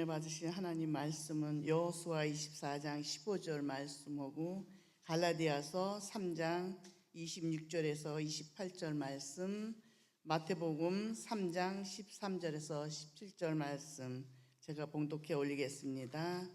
받으신 하나님 말씀은 여호수아 24장 15절 말씀하고 갈라디아서 3장 26절에서 28절 말씀, 마태복음 3장 13절에서 17절 말씀 제가 봉독해 올리겠습니다.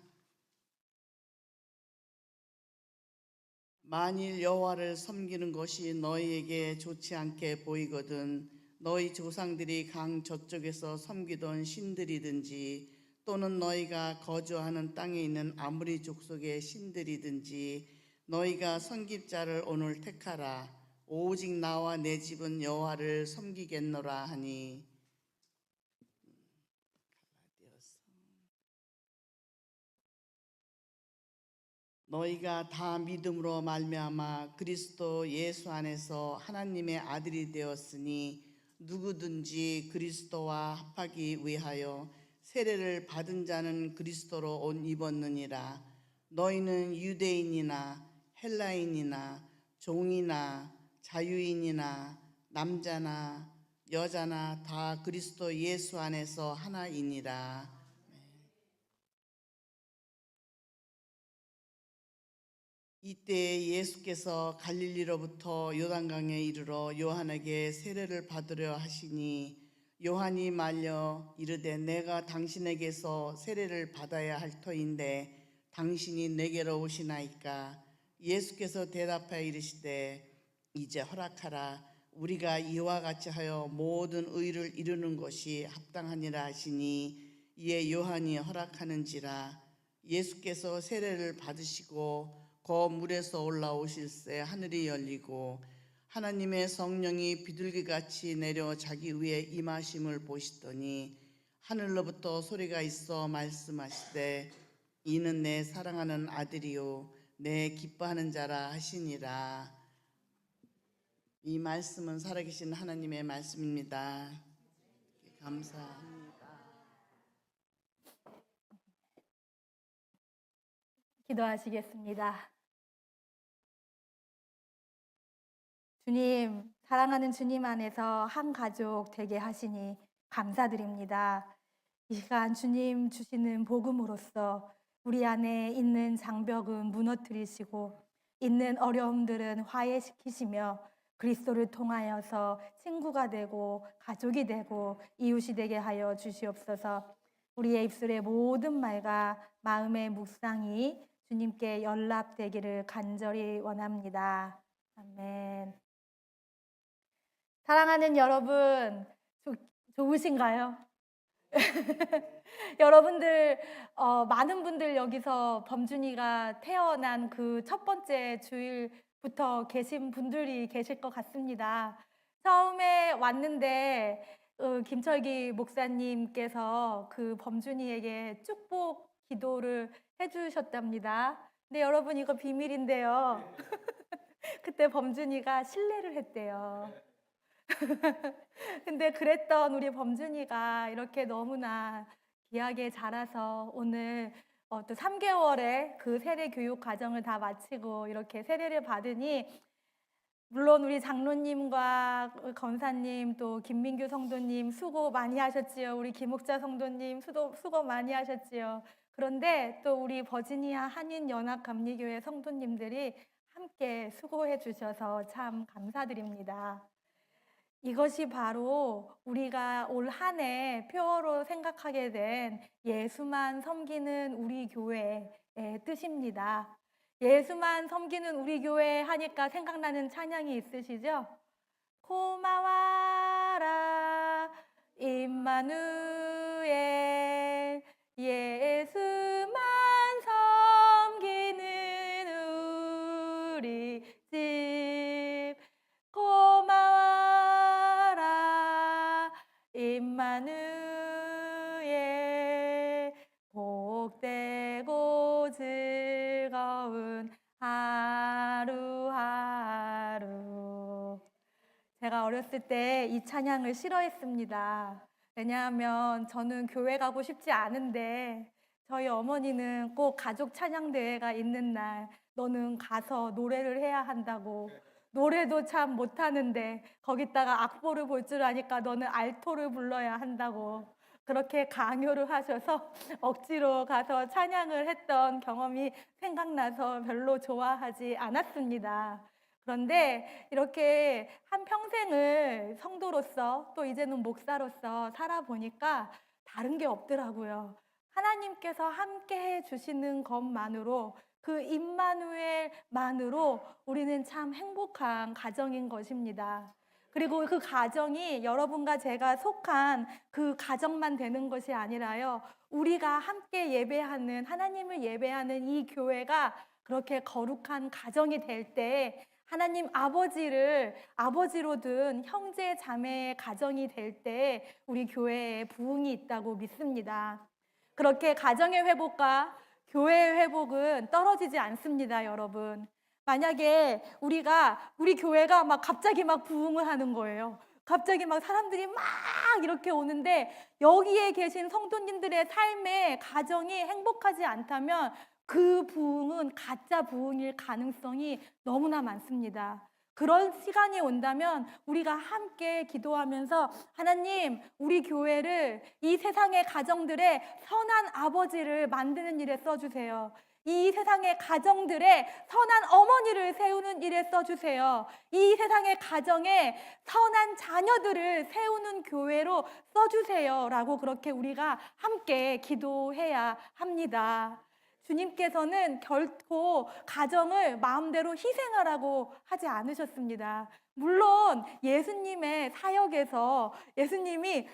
만일 여호와를 섬기는 것이 너희에게 좋지 않게 보이거든 너희 조상들이 강 저쪽에서 섬기던 신들이든지 또는 너희가 거주하는 땅에 있는 아무리 족속의 신들이든지 너희가 섬길 자를 오늘 택하라. 오직 나와 내 집은 여호와를 섬기겠노라 하니. 너희가 다 믿음으로 말미암아 그리스도 예수 안에서 하나님의 아들이 되었으니 누구든지 그리스도와 합하기 위하여 세례를 받은 자는 그리스도로 옷 입었느니라. 너희는 유대인이나 헬라인이나 종이나 자유인이나 남자나 여자나 다 그리스도 예수 안에서 하나이니라. 이때 예수께서 갈릴리로부터 요단강에 이르러 요한에게 세례를 받으려 하시니 요한이 말려 이르되 내가 당신에게서 세례를 받아야 할 터인데 당신이 내게로 오시나이까. 예수께서 대답하여 이르시되 이제 허락하라. 우리가 이와 같이 하여 모든 의를 이루는 것이 합당하니라 하시니 이에 요한이 허락하는지라. 예수께서 세례를 받으시고 그 물에서 올라오실새 하늘이 열리고 하나님의 성령이 비둘기같이 내려 자기 위에 임하심을 보시더니 하늘로부터 소리가 있어 말씀하시되 이는 내 사랑하는 아들이요 내 기뻐하는 자라 하시니라. 이 말씀은 살아계신 하나님의 말씀입니다. 감사합니다. 기도하시겠습니다. 주님, 사랑하는 주님 안에서 한 가족 되게 하시니 감사드립니다. 이 시간 주님 주시는 복음으로써 우리 안에 있는 장벽은 무너뜨리시고 있는 어려움들은 화해시키시며 그리스도를 통하여서 친구가 되고 가족이 되고 이웃이 되게 하여 주시옵소서. 우리의 입술의 모든 말과 마음의 묵상이 주님께 연락되기를 간절히 원합니다. 아멘. 사랑하는 여러분, 좋으신가요? 여러분들, 많은 분들 여기서 범준이가 태어난 그 첫 번째 주일부터 계신 분들이 계실 것 같습니다. 처음에 왔는데 김철기 목사님께서 그 범준이에게 축복 기도를 해주셨답니다. 근데 여러분 이거 비밀인데요. 그때 범준이가 실례를 했대요. 근데 그랬던 우리 범준이가 이렇게 너무나 귀하게 자라서 오늘 또 3개월의 그 세례 교육 과정을 다 마치고 이렇게 세례를 받으니 물론 우리 장로님과 권사님 또 김민규 성도님 수고 많이 하셨지요. 우리 김옥자 성도님 수고 많이 하셨지요. 그런데 또 우리 버지니아 한인연합감리교회 성도님들이 함께 수고해 주셔서 참 감사드립니다. 이것이 바로 우리가 올 한 해 표어로 생각하게 된 예수만 섬기는 우리 교회의 뜻입니다. 예수만 섬기는 우리 교회 하니까 생각나는 찬양이 있으시죠? 고마워라 임마누엘 예수만 섬기는 우리 집 고마워라 임마누엘 복되고 즐거운 하루하루. 제가 어렸을 때 이 찬양을 싫어했습니다. 왜냐하면 저는 교회 가고 싶지 않은데 저희 어머니는 꼭 가족 찬양대회가 있는 날 너는 가서 노래를 해야 한다고, 노래도 참 못하는데 거기다가 악보를 볼 줄 아니까 너는 알토를 불러야 한다고 그렇게 강요를 하셔서 억지로 가서 찬양을 했던 경험이 생각나서 별로 좋아하지 않았습니다. 그런데 이렇게 한평생을 성도로서 또 이제는 목사로서 살아보니까 다른 게 없더라고요. 하나님께서 함께 해 주시는 것만으로, 그 임마누엘만으로 우리는 참 행복한 가정인 것입니다. 그리고 그 가정이 여러분과 제가 속한 그 가정만 되는 것이 아니라요, 우리가 함께 예배하는, 하나님을 예배하는 이 교회가 그렇게 거룩한 가정이 될 때 하나님 아버지를 아버지로 둔 형제 자매의 가정이 될 때 우리 교회에 부흥이 있다고 믿습니다. 그렇게 가정의 회복과 교회의 회복은 떨어지지 않습니다, 여러분. 만약에 우리 교회가 막 갑자기 막 부흥을 하는 거예요. 갑자기 막 사람들이 막 이렇게 오는데 여기에 계신 성도님들의 삶의 가정이 행복하지 않다면 그 부흥은 가짜 부흥일 가능성이 너무나 많습니다. 그런 시간이 온다면 우리가 함께 기도하면서 하나님, 우리 교회를 이 세상의 가정들의 선한 아버지를 만드는 일에 써주세요. 이 세상의 가정들의 선한 어머니를 세우는 일에 써주세요. 이 세상의 가정에 선한 자녀들을 세우는 교회로 써주세요. 라고 그렇게 우리가 함께 기도해야 합니다. 주님께서는 결코 가정을 마음대로 희생하라고 하지 않으셨습니다. 물론 예수님의 사역에서 예수님이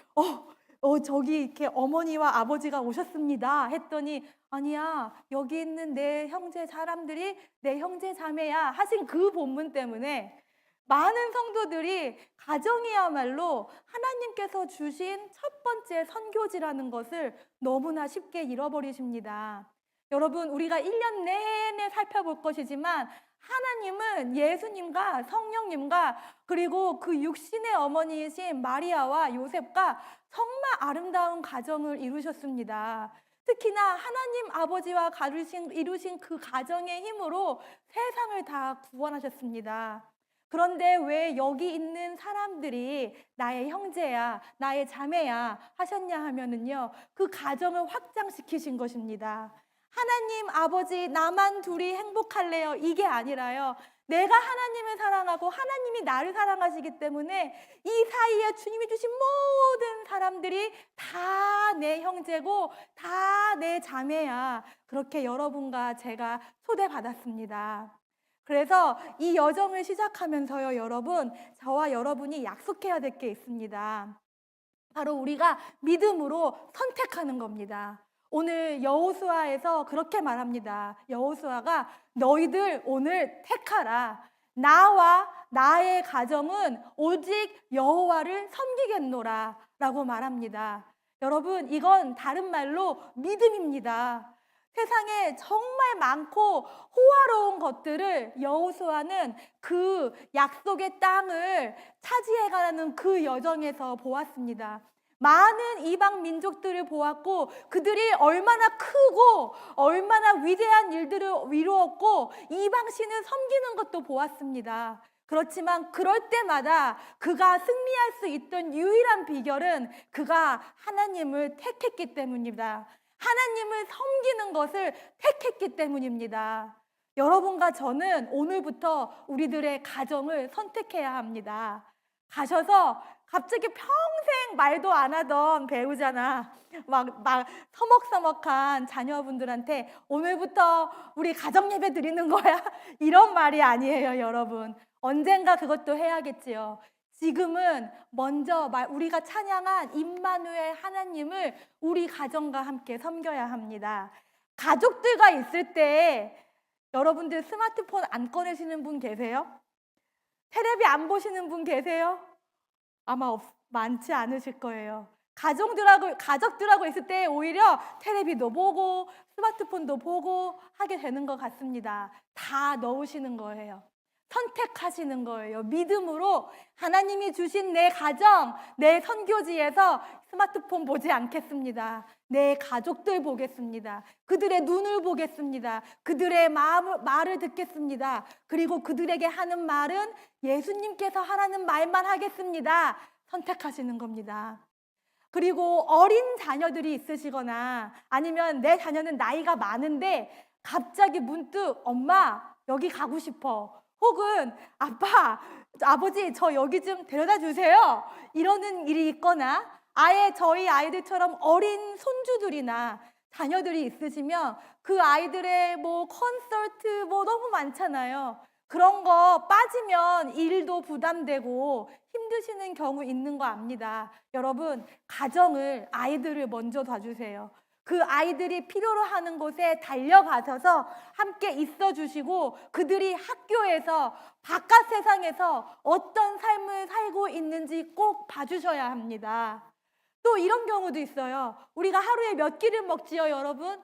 저기 이렇게 어머니와 아버지가 오셨습니다 했더니 아니야, 여기 있는 내 형제 사람들이 내 형제 자매야 하신 그 본문 때문에 많은 성도들이 가정이야말로 하나님께서 주신 첫 번째 선교지라는 것을 너무나 쉽게 잃어버리십니다. 여러분, 우리가 1년 내내 살펴볼 것이지만 하나님은 예수님과 성령님과 그리고 그 육신의 어머니이신 마리아와 요셉과 정말 아름다운 가정을 이루셨습니다. 특히나 하나님 아버지와 이루신 그 가정의 힘으로 세상을 다 구원하셨습니다. 그런데 왜 여기 있는 사람들이 나의 형제야, 나의 자매야 하셨냐 하면은요, 그 가정을 확장시키신 것입니다. 하나님 아버지 나만 둘이 행복할래요? 이게 아니라요, 내가 하나님을 사랑하고 하나님이 나를 사랑하시기 때문에 이 사이에 주님이 주신 모든 사람들이 다 내 형제고 다 내 자매야. 그렇게 여러분과 제가 초대받았습니다. 그래서 이 여정을 시작하면서요, 여러분, 저와 여러분이 약속해야 될 게 있습니다. 바로 우리가 믿음으로 선택하는 겁니다. 오늘 여호수아에서 그렇게 말합니다. 여호수아가 너희들 오늘 택하라. 나와 나의 가정은 오직 여호와를 섬기겠노라 라고 말합니다. 여러분, 이건 다른 말로 믿음입니다. 세상에 정말 많고 호화로운 것들을 여호수아는 그 약속의 땅을 차지해가는 그 여정에서 보았습니다. 많은 이방 민족들을 보았고 그들이 얼마나 크고 얼마나 위대한 일들을 이루었고 이방 신을 섬기는 것도 보았습니다. 그렇지만 그럴 때마다 그가 승리할 수 있던 유일한 비결은 그가 하나님을 택했기 때문입니다. 하나님을 섬기는 것을 택했기 때문입니다. 여러분과 저는 오늘부터 우리들의 가정을 선택해야 합니다. 가셔서 갑자기 평생 말도 안 하던 배우자나 막 서먹서먹한 자녀분들한테 오늘부터 우리 가정 예배 드리는 거야 이런 말이 아니에요, 여러분. 언젠가 그것도 해야겠지요. 지금은 먼저 우리가 찬양한 임마누엘 하나님을 우리 가정과 함께 섬겨야 합니다. 가족들과 있을 때 여러분들 스마트폰 안 꺼내시는 분 계세요? 테레비 안 보시는 분 계세요? 아마 많지 않으실 거예요. 가족들하고 있을 때 오히려 테레비도 보고 스마트폰도 보고 하게 되는 것 같습니다. 다 넣으시는 거예요. 선택하시는 거예요. 믿음으로 하나님이 주신 내 가정, 내 선교지에서 스마트폰 보지 않겠습니다. 내 가족들 보겠습니다. 그들의 눈을 보겠습니다. 그들의 말을 듣겠습니다. 그리고 그들에게 하는 말은 예수님께서 하라는 말만 하겠습니다. 선택하시는 겁니다. 그리고 어린 자녀들이 있으시거나 아니면 내 자녀는 나이가 많은데 갑자기 문득 엄마 여기 가고 싶어. 혹은 아빠, 아버지 저 여기 좀 데려다 주세요. 이러는 일이 있거나 아예 저희 아이들처럼 어린 손주들이나 자녀들이 있으시면 그 아이들의 뭐 콘서트 뭐 너무 많잖아요. 그런 거 빠지면 일도 부담되고 힘드시는 경우 있는 거 압니다. 여러분, 가정을, 아이들을 먼저 봐주세요. 그 아이들이 필요로 하는 곳에 달려가셔서 함께 있어 주시고 그들이 학교에서 바깥 세상에서 어떤 삶을 살고 있는지 꼭 봐주셔야 합니다. 또 이런 경우도 있어요. 우리가 하루에 몇 끼를 먹지요, 여러분?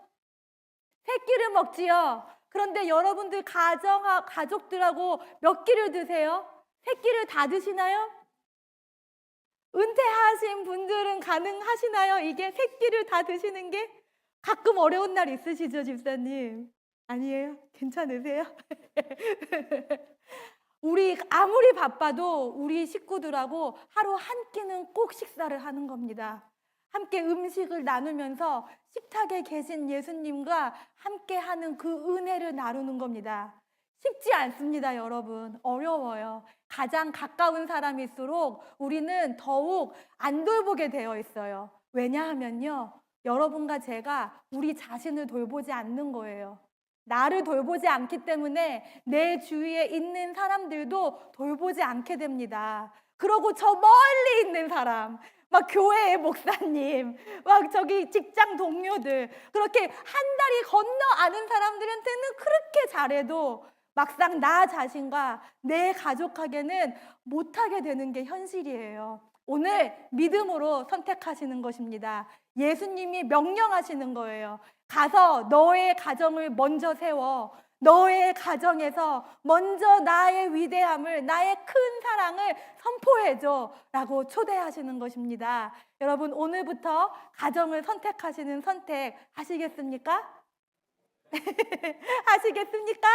세 끼를 먹지요. 그런데 여러분들 가족들하고 몇 끼를 드세요? 세 끼를 다 드시나요? 은퇴하신 분들은 가능하시나요? 이게 세 끼를 다 드시는 게? 가끔 어려운 날 있으시죠, 집사님? 아니에요? 괜찮으세요? 우리 아무리 바빠도 우리 식구들하고 하루 한 끼는 꼭 식사를 하는 겁니다. 함께 음식을 나누면서 식탁에 계신 예수님과 함께 하는 그 은혜를 나누는 겁니다. 쉽지 않습니다, 여러분. 어려워요. 가장 가까운 사람일수록 우리는 더욱 안 돌보게 되어 있어요. 왜냐하면요, 여러분과 제가 우리 자신을 돌보지 않는 거예요. 나를 돌보지 않기 때문에 내 주위에 있는 사람들도 돌보지 않게 됩니다. 그러고 저 멀리 있는 사람, 막 교회의 목사님, 막 저기 직장 동료들, 그렇게 한 다리 건너 아는 사람들한테는 그렇게 잘해도 막상 나 자신과 내 가족에게는 못하게 되는 게 현실이에요. 오늘 믿음으로 선택하시는 것입니다. 예수님이 명령하시는 거예요. 가서 너의 가정을 먼저 세워 너의 가정에서 먼저 나의 위대함을, 나의 큰 사랑을 선포해줘 라고 초대하시는 것입니다. 여러분, 오늘부터 가정을 선택하시는 선택 하시겠습니까? 하시겠습니까?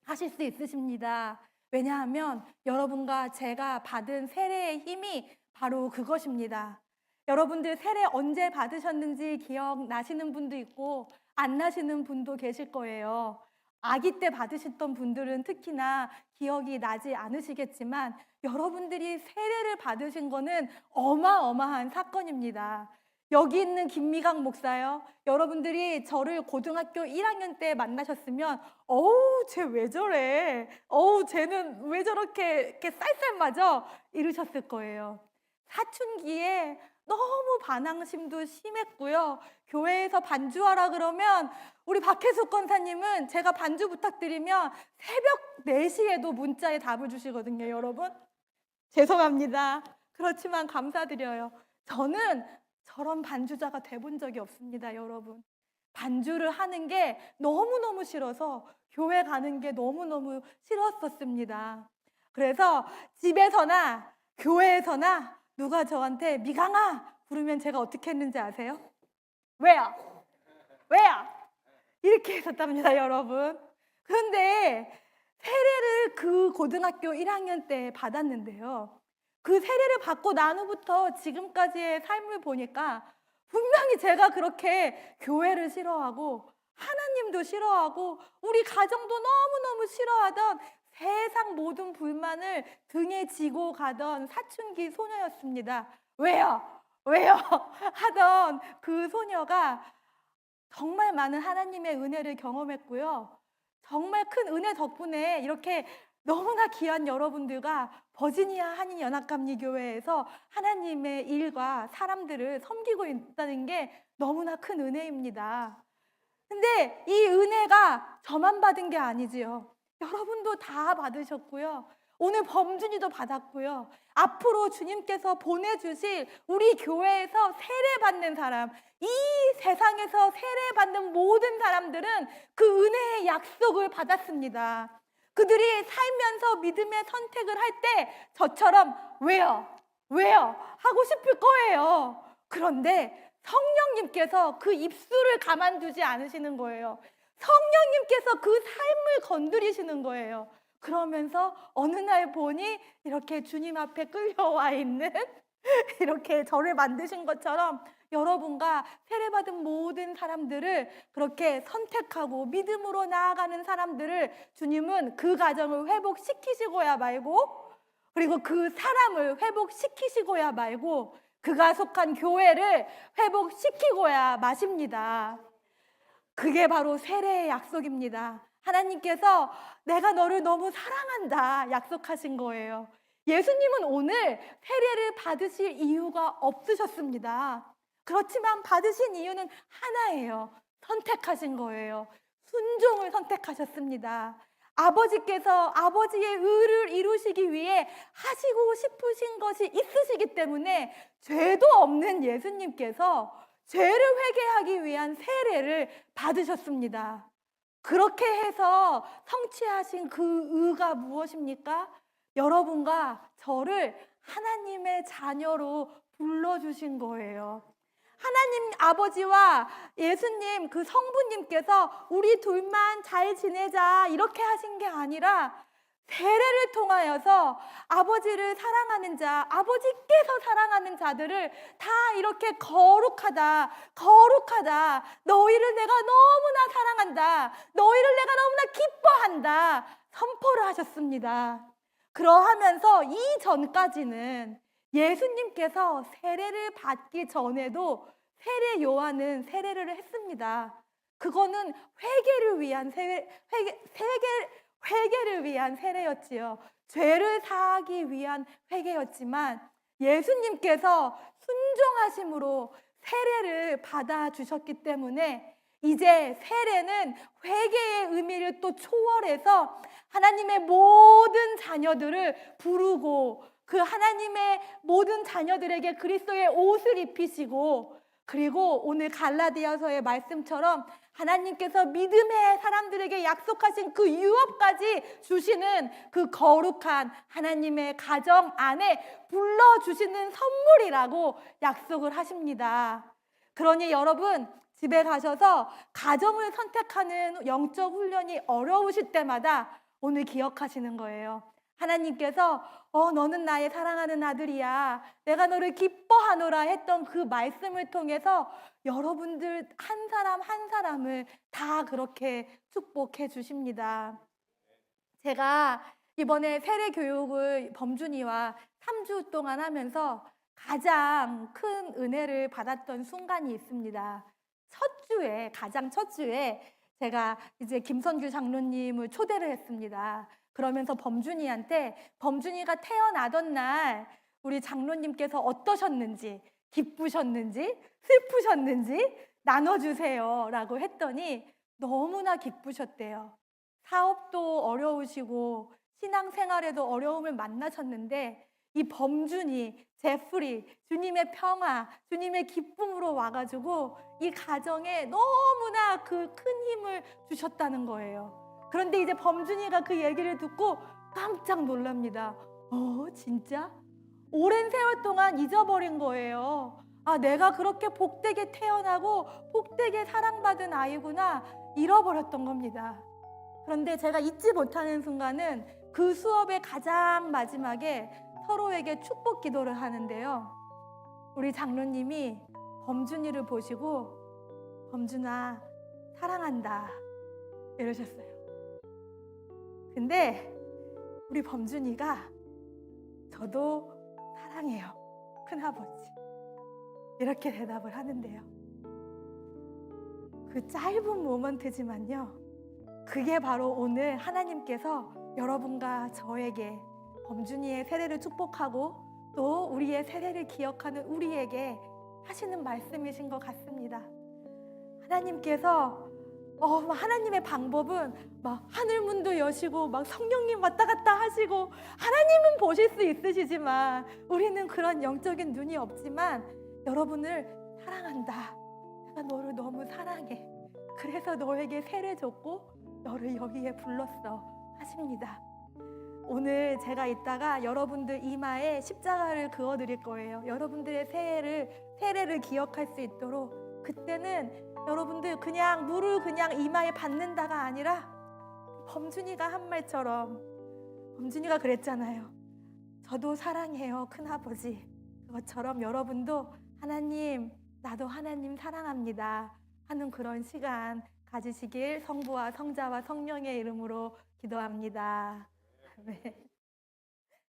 하실 수 있으십니다. 왜냐하면 여러분과 제가 받은 세례의 힘이 바로 그것입니다. 여러분들 세례 언제 받으셨는지 기억나시는 분도 있고 안 나시는 분도 계실 거예요. 아기 때 받으셨던 분들은 특히나 기억이 나지 않으시겠지만 여러분들이 세례를 받으신 거는 어마어마한 사건입니다. 여기 있는 김미강 목사요. 여러분들이 저를 고등학교 1학년 때 만나셨으면 어우, 쟤 왜 저래? 어우, 쟤는 왜 저렇게 이렇게 쌀쌀 맞아? 이러셨을 거예요. 사춘기에 너무 반항심도 심했고요. 교회에서 반주하라 그러면 우리 박혜숙 권사님은 제가 반주 부탁드리면 새벽 4시에도 문자에 답을 주시거든요, 여러분. 죄송합니다. 그렇지만 감사드려요. 저는 저런 반주자가 돼본 적이 없습니다, 여러분. 반주를 하는 게 너무너무 싫어서 교회 가는 게 너무너무 싫었었습니다. 그래서 집에서나 교회에서나 누가 저한테 미강아 부르면 제가 어떻게 했는지 아세요? 왜요? 왜요? 이렇게 했었답니다, 여러분. 그런데 세례를 그 고등학교 1학년 때 받았는데요. 그 세례를 받고 난 후부터 지금까지의 삶을 보니까 분명히 제가 그렇게 교회를 싫어하고 하나님도 싫어하고 우리 가정도 너무너무 싫어하던 세상 모든 불만을 등에 지고 가던 사춘기 소녀였습니다. 왜요? 왜요? 하던 그 소녀가 정말 많은 하나님의 은혜를 경험했고요. 정말 큰 은혜 덕분에 이렇게 너무나 귀한 여러분들과 버지니아 한인연합감리교회에서 하나님의 일과 사람들을 섬기고 있다는 게 너무나 큰 은혜입니다. 근데 이 은혜가 저만 받은 게 아니지요. 여러분도 다 받으셨고요. 오늘 범준이도 받았고요. 앞으로 주님께서 보내주실 우리 교회에서 세례받는 사람, 이 세상에서 세례받는 모든 사람들은 그 은혜의 약속을 받았습니다. 그들이 살면서 믿음의 선택을 할 때 저처럼 왜요? 왜요? 하고 싶을 거예요. 그런데 성령님께서 그 입술을 가만두지 않으시는 거예요. 성령님께서 그 삶을 건드리시는 거예요. 그러면서 어느 날 보니 이렇게 주님 앞에 끌려와 있는 이렇게 저를 만드신 것처럼 여러분과 세례받은 모든 사람들을 그렇게 선택하고 믿음으로 나아가는 사람들을 주님은 그 가정을 회복시키시고야 말고, 그리고 그 사람을 회복시키시고야 말고, 그가 속한 교회를 회복시키고야 마십니다. 그게 바로 세례의 약속입니다. 하나님께서 내가 너를 너무 사랑한다 약속하신 거예요. 예수님은 오늘 세례를 받으실 이유가 없으셨습니다. 그렇지만 받으신 이유는 하나예요. 선택하신 거예요. 순종을 선택하셨습니다. 아버지께서 아버지의 의를 이루시기 위해 하시고 싶으신 것이 있으시기 때문에 죄도 없는 예수님께서 죄를 회개하기 위한 세례를 받으셨습니다. 그렇게 해서 성취하신 그 의가 무엇입니까? 여러분과 저를 하나님의 자녀로 불러주신 거예요. 하나님 아버지와 예수님 그 성부님께서 우리 둘만 잘 지내자 이렇게 하신 게 아니라 세례를 통하여서 아버지를 사랑하는 자, 아버지께서 사랑하는 자들을 다 이렇게 거룩하다, 거룩하다, 너희를 내가 너무나 사랑한다, 너희를 내가 너무나 기뻐한다 선포를 하셨습니다. 그러하면서 이전까지는 예수님께서 세례를 받기 전에도 세례 요한은 세례를 했습니다. 그거는 회개를 위한 회개를 위한 세례였지요. 죄를 사하기 위한 회개였지만 예수님께서 순종하심으로 세례를 받아주셨기 때문에 이제 세례는 회개의 의미를 또 초월해서 하나님의 모든 자녀들을 부르고 그 하나님의 모든 자녀들에게 그리스도의 옷을 입히시고, 그리고 오늘 갈라디아서의 말씀처럼 하나님께서 믿음의 사람들에게 약속하신 그 유업까지 주시는 그 거룩한 하나님의 가정 안에 불러주시는 선물이라고 약속을 하십니다. 그러니 여러분 집에 가셔서 가정을 선택하는 영적 훈련이 어려우실 때마다 오늘 기억하시는 거예요. 하나님께서 너는 나의 사랑하는 아들이야, 내가 너를 기뻐하노라 했던 그 말씀을 통해서 여러분들 한 사람 한 사람을 다 그렇게 축복해 주십니다. 제가 이번에 세례 교육을 범준이와 3주 동안 하면서 가장 큰 은혜를 받았던 순간이 있습니다. 가장 첫 주에 제가 이제 김선규 장로님을 초대를 했습니다. 그러면서 범준이가 태어나던 날 우리 장로님께서 어떠셨는지, 기쁘셨는지, 슬프셨는지 나눠주세요 라고 했더니 너무나 기쁘셨대요. 사업도 어려우시고 신앙생활에도 어려움을 만나셨는데 이 범준이, 제프리, 주님의 평화, 주님의 기쁨으로 와가지고 이 가정에 너무나 그 큰 힘을 주셨다는 거예요. 그런데 이제 범준이가 그 얘기를 듣고 깜짝 놀랍니다. 진짜? 오랜 세월 동안 잊어버린 거예요. 내가 그렇게 복되게 태어나고 복되게 사랑받은 아이구나 잃어버렸던 겁니다. 그런데 제가 잊지 못하는 순간은 그 수업의 가장 마지막에 서로에게 축복 기도를 하는데요. 우리 장로님이 범준이를 보시고 범준아 사랑한다 이러셨어요. 근데 우리 범준이가 저도 사랑해요 큰아버지 이렇게 대답을 하는데요. 그 짧은 모먼트지만요, 그게 바로 오늘 하나님께서 여러분과 저에게 범준이의 세례를 축복하고 또 우리의 세례를 기억하는 우리에게 하시는 말씀이신 것 같습니다. 하나님께서 하나님의 방법은 막 하늘문도 여시고 막 성령님 왔다 갔다 하시고 하나님은 보실 수 있으시지만 우리는 그런 영적인 눈이 없지만 여러분을 사랑한다. 내가 너를 너무 사랑해. 그래서 너에게 세례 줬고 너를 여기에 불렀어 하십니다. 오늘 제가 이따가 여러분들 이마에 십자가를 그어드릴 거예요. 여러분들의 세례를 기억할 수 있도록. 그때는 여러분들 그냥 물을 그냥 이마에 받는다가 아니라 범준이가 한 말처럼 범준이가 그랬잖아요. 저도 사랑해요 큰아버지. 것처럼 여러분도 하나님, 나도 하나님 사랑합니다 하는 그런 시간 가지시길 성부와 성자와 성령의 이름으로 기도합니다. 아멘.